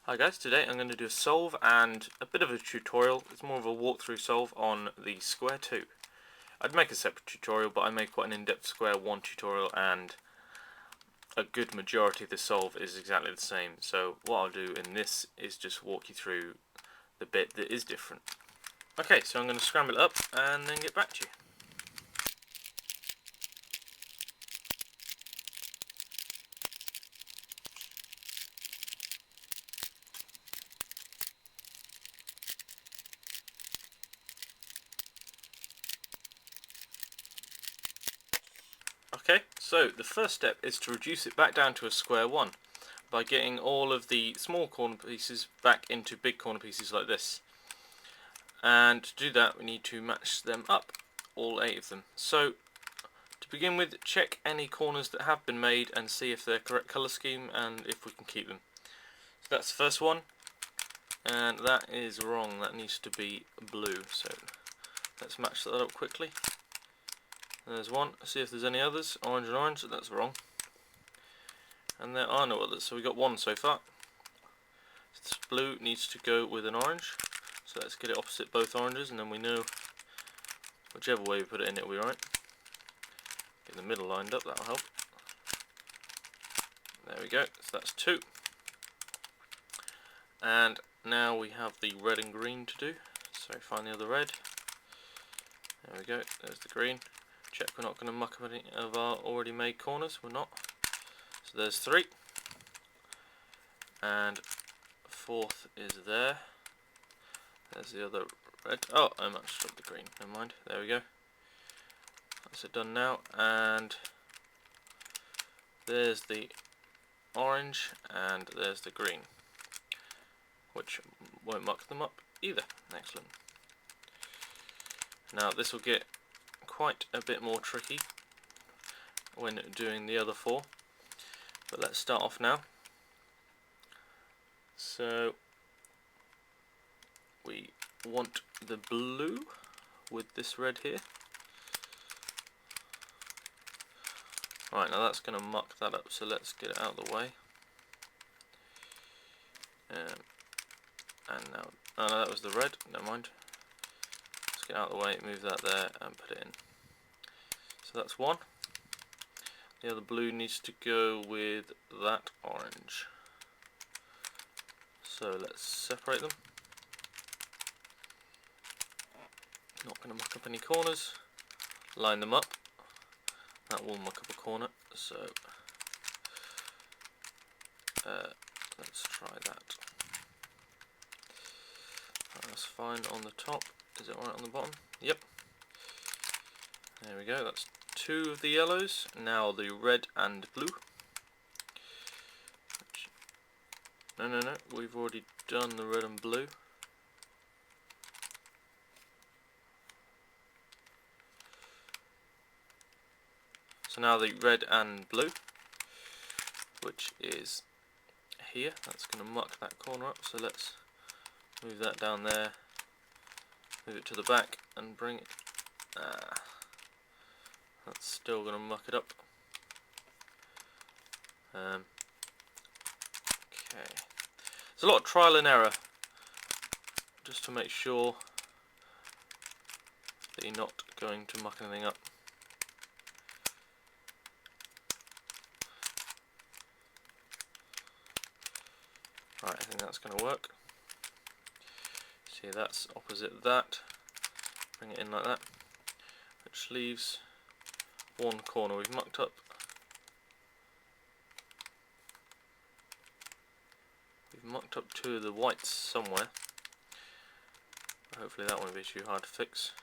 Hi guys, today I'm going to do a solve and a bit of a tutorial. It's more of a walkthrough solve on the Square 2. I'd make a separate tutorial, but I made quite an in-depth Square 1 tutorial and a good majority of the solve is exactly the same. So what I'll do in this is just walk you through the bit that is different. Okay, so I'm going to scramble it up and then get back to you. Okay, so the first step is to reduce it back down to a square 1 by getting all of the small corner pieces back into big corner pieces like this. And to do that we need to match them up, all 8 of them. So to begin with, check any corners that have been made and see if they're correct colour scheme and if we can keep them. So that's the first one, and that is wrong, that needs to be blue. So let's match that up quickly. There's one, see if there's any others. Orange and orange, that's wrong. And there are no others, so we got one so far. This blue needs to go with an orange, so let's get it opposite both oranges, and then we know whichever way we put it in, it'll be right. Get the middle lined up, that'll help. There we go, so that's 2. And now we have the red and green to do, so find the other red. There we go, there's the green. Check we're not going to muck up any of our already made corners, we're not. So there's 3. And 4th is there. There's the other red. Oh, I matched up the green, never mind, there we go. That's it done now, and there's the orange and there's the green, which won't muck them up either. Excellent. Now this will get quite a bit more tricky when doing the other 4, but let's start off now. So we want the blue with this red here. Right, now that's going to muck that up, so let's get it out of the way. And now, oh no, that was the red, never mind. Let's get out of the way, move that there and put it in. So that's 1. The other blue needs to go with that orange. So let's separate them. Not going to muck up any corners. Line them up. That will muck up a corner, so let's try that. That's fine on the top. Is it right on the bottom? Yep. There we go, that's 2 of the yellows. Now the red and blue. No, we've already done the red and blue. So now the red and blue, which is here, that's going to muck that corner up, so let's move that down there, move it to the back and bring it, that's still going to muck it up. Okay, there's a lot of trial and error just to make sure that you're not going to muck anything up. Right, I think that's going to work. See, that's opposite that. Bring it in like that, which leaves 1 corner we've mucked up. We've mucked up 2 of the whites somewhere. Hopefully that won't be too hard to fix.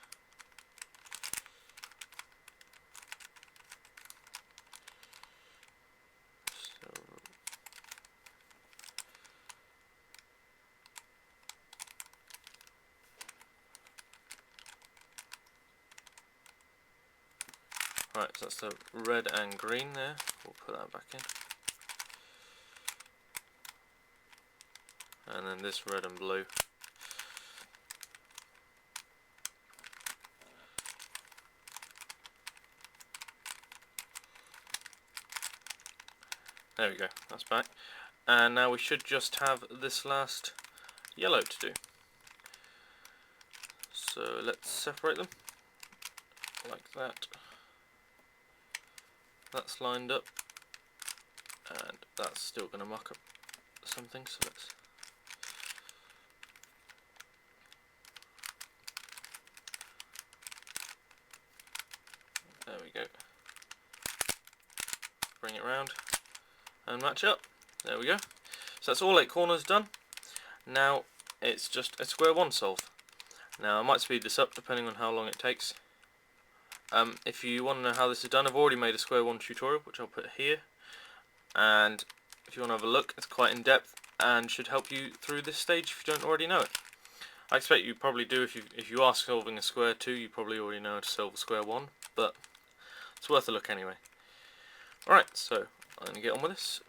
Right, so that's the red and green there. We'll put that back in. And then this red and blue. There we go, that's back. And now we should just have this last yellow to do. So let's separate them like that. That's lined up, and that's still going to muck up something, so let's... There we go. Bring it round and match up. There we go. So that's all 8 corners done. Now it's just a square 1 solve. Now I might speed this up depending on how long it takes. If you want to know how this is done, I've already made a square 1 tutorial, which I'll put here. And if you want to have a look, it's quite in depth and should help you through this stage if you don't already know it. I expect you probably do. If you are solving a square 2, you probably already know how to solve a square 1, but it's worth a look anyway. Alright, so I'm going to get on with this.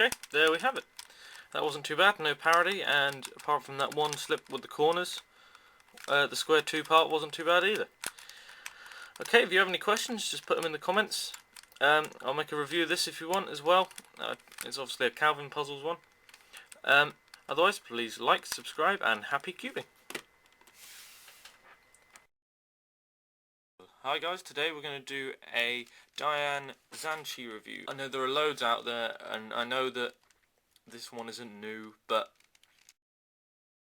Okay, there we have it. That wasn't too bad, no parody, and apart from that one slip with the corners, the square 2 part wasn't too bad either. Okay, if you have any questions, just put them in the comments. I'll make a review of this if you want as well. It's obviously a Calvin Puzzles one. Otherwise, please like, subscribe, and happy cubing. Hi guys, today we're going to do a Diane Zanchi review. I know there are loads out there, and I know that this one isn't new, but